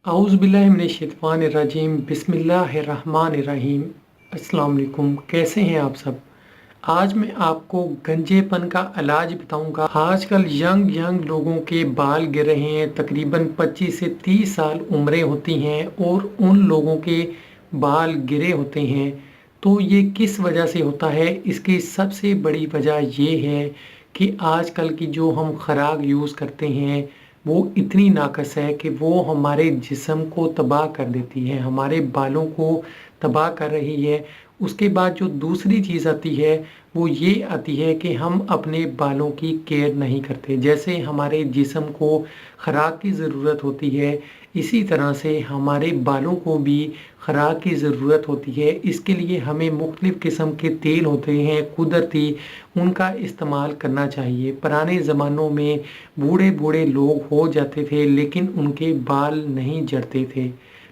औज़ुबिल्लाहिमिनश्शैतानिर्रजीम बिस्मिल्लाहिर्रहमानिर्रहीम। अस्सलाम वालेकुम, कैसे हैं आप सब। आज मैं आपको गंजेपन का इलाज बताऊंगा। आजकल यंग लोगों के बाल गिर रहे हैं। तकरीबन 25 से 30 साल उम्रें होती हैं और उन लोगों के बाल गिरे होते हैं। तो ये किस वजह से होता है? इसकी सबसे बड़ी वजह ये है कि आजकल की जो हम खुराक यूज़ करते हैं वो इतनी नाकस है कि वो हमारे जिस्म को तबाह कर देती है, हमारे बालों को तबाह कर रही है। उसके बाद जो दूसरी चीज़ आती है वो ये आती है कि हम अपने बालों की केयर नहीं करते। जैसे हमारे जिस्म को खुराक की ज़रूरत होती है, इसी तरह से हमारे बालों को भी खुराक की ज़रूरत होती है। इसके लिए हमें मुख्तलिफ़ किस्म के तेल होते हैं कुदरती, उनका इस्तेमाल करना चाहिए। पुराने ज़मानों में बूढ़े बूढ़े लोग हो जाते थे लेकिन उनके बाल नहीं झड़ते थे,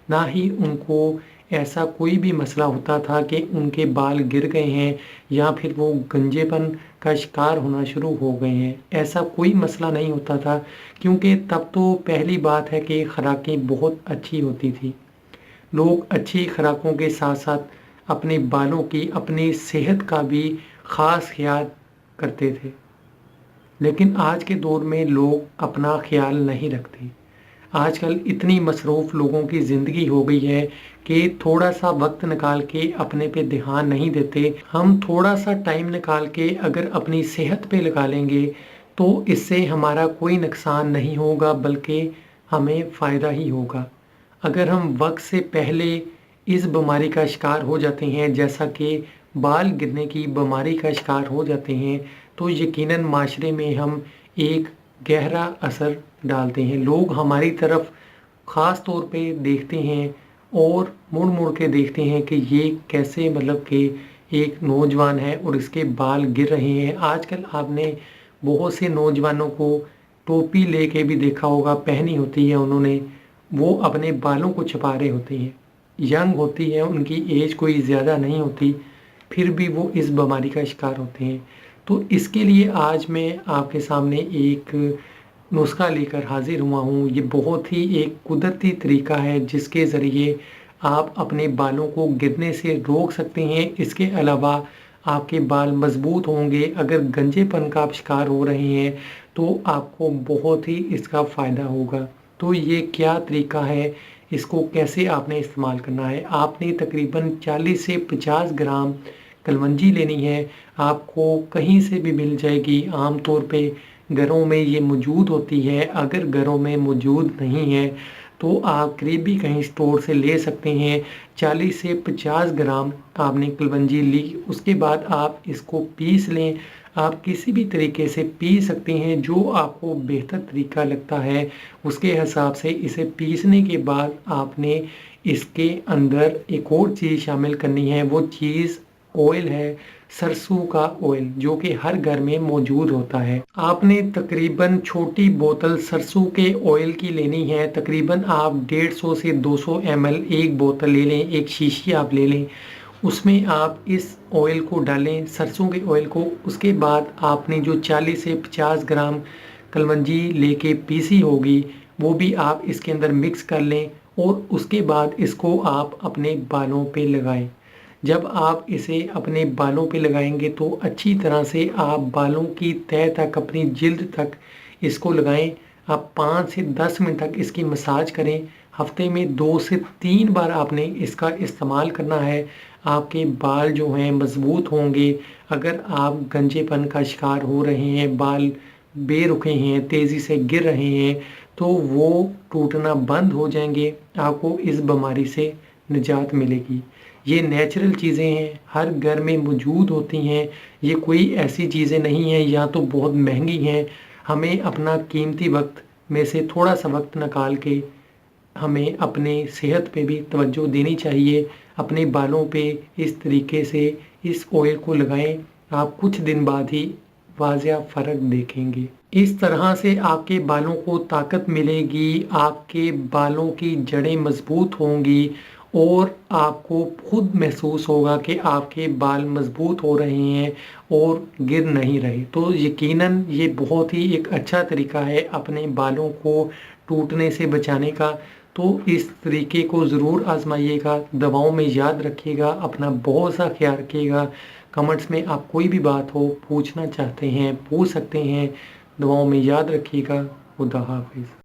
ना ही उनको ऐसा कोई भी मसला होता था कि उनके बाल गिर गए हैं या फिर वो गंजेपन का शिकार होना शुरू हो गए हैं। ऐसा कोई मसला नहीं होता था क्योंकि तब तो पहली बात है कि खुराकें बहुत अच्छी होती थी। लोग अच्छी खुराकों के साथ साथ अपने बालों की, अपनी सेहत का भी ख़ास ख्याल करते थे। लेकिन आज के दौर में लोग अपना ख्याल नहीं रखते। आजकल इतनी मसरूफ़ लोगों की ज़िंदगी हो गई है कि थोड़ा सा वक्त निकाल के अपने पे ध्यान नहीं देते। हम थोड़ा सा टाइम निकाल के अगर अपनी सेहत पे लगा लेंगे तो इससे हमारा कोई नुकसान नहीं होगा बल्कि हमें फ़ायदा ही होगा। अगर हम वक्त से पहले इस बीमारी का शिकार हो जाते हैं, जैसा कि बाल गिरने की बीमारी का शिकार हो जाते हैं, तो यकीनन माशरे में हम एक गहरा असर डालते हैं। लोग हमारी तरफ ख़ास तौर पे देखते हैं और मुड़ मुड़ के देखते हैं कि ये कैसे, मतलब कि एक नौजवान है और इसके बाल गिर रहे हैं। आजकल आपने बहुत से नौजवानों को टोपी लेके भी देखा होगा, पहनी होती है उन्होंने, वो अपने बालों को छुपा रहे होते हैं। यंग होती है, उनकी एज कोई ज़्यादा नहीं होती, फिर भी वो इस बीमारी का शिकार होते हैं। तो इसके लिए आज मैं आपके सामने एक नुस्खा लेकर हाजिर हुआ हूँ। ये बहुत ही एक कुदरती तरीका है जिसके ज़रिए आप अपने बालों को गिरने से रोक सकते हैं। इसके अलावा आपके बाल मजबूत होंगे। अगर गंजेपन का आप शिकार हो रहे हैं तो आपको बहुत ही इसका फ़ायदा होगा। तो ये क्या तरीका है, इसको कैसे आपने इस्तेमाल करना है? आपने तकरीबन 40 से 50 ग्राम कलवंजी लेनी है। आपको कहीं से भी मिल जाएगी, आम तौर पे घरों में ये मौजूद होती है। अगर घरों में मौजूद नहीं है तो आप करीबी कहीं स्टोर से ले सकते हैं। 40 से 50 ग्राम आपने कलवंजी ली, उसके बाद आप इसको पीस लें। आप किसी भी तरीके से पी सकते हैं, जो आपको बेहतर तरीका लगता है उसके हिसाब से इसे पीसने के बाद आपने इसके अंदर एक और चीज़ शामिल करनी है। वो चीज़ ऑयल है, सरसों का ऑयल, जो कि हर घर में मौजूद होता है। आपने तकरीबन छोटी बोतल सरसों के ऑयल की लेनी है। तकरीबन आप 150 से 200 ml एक बोतल ले लें, एक शीशी आप ले लें। उसमें आप इस ऑयल को डालें, सरसों के ऑयल को। उसके बाद आपने जो 40 से 50 ग्राम कलवंजी लेके पीसी होगी वो भी आप इसके अंदर मिक्स कर लें और उसके बाद इसको आप अपने बालों पे लगाएं। जब आप इसे अपने बालों पे लगाएंगे तो अच्छी तरह से आप बालों की तह तक, अपनी जिल्द तक इसको लगाएं। आप 5 से 10 मिनट तक इसकी मसाज करें। हफ्ते में 2 से 3 बार आपने इसका इस्तेमाल करना है। आपके बाल जो हैं मजबूत होंगे। अगर आप गंजेपन का शिकार हो रहे हैं, बाल बेरुखे हैं, तेज़ी से गिर रहे हैं, तो वो टूटना बंद हो जाएंगे। आपको इस बीमारी से निजात मिलेगी। ये नेचुरल चीज़ें हैं, हर घर में मौजूद होती हैं। ये कोई ऐसी चीज़ें नहीं हैं या तो बहुत महंगी हैं। हमें अपना कीमती वक्त में से थोड़ा सा वक्त निकाल के हमें अपने सेहत पे भी तवज्जो देनी चाहिए। अपने बालों पे इस तरीके से इस ऑयल को लगाएं। आप कुछ दिन बाद ही वाज़िया फ़र्क देखेंगे। इस तरह से आपके बालों को ताकत मिलेगी, आपके बालों की जड़ें मजबूत होंगी और आपको खुद महसूस होगा कि आपके बाल मजबूत हो रहे हैं और गिर नहीं रहे। तो यकीनन ये बहुत ही एक अच्छा तरीका है अपने बालों को टूटने से बचाने का। तो इस तरीके को ज़रूर आजमाइएगा। दवाओं में याद रखिएगा, अपना बहुत सा ख्याल रखिएगा। कमेंट्स में आप कोई भी बात हो पूछना चाहते हैं पूछ सकते हैं। दवाओं में याद रखिएगा। खुदा हाफिज़।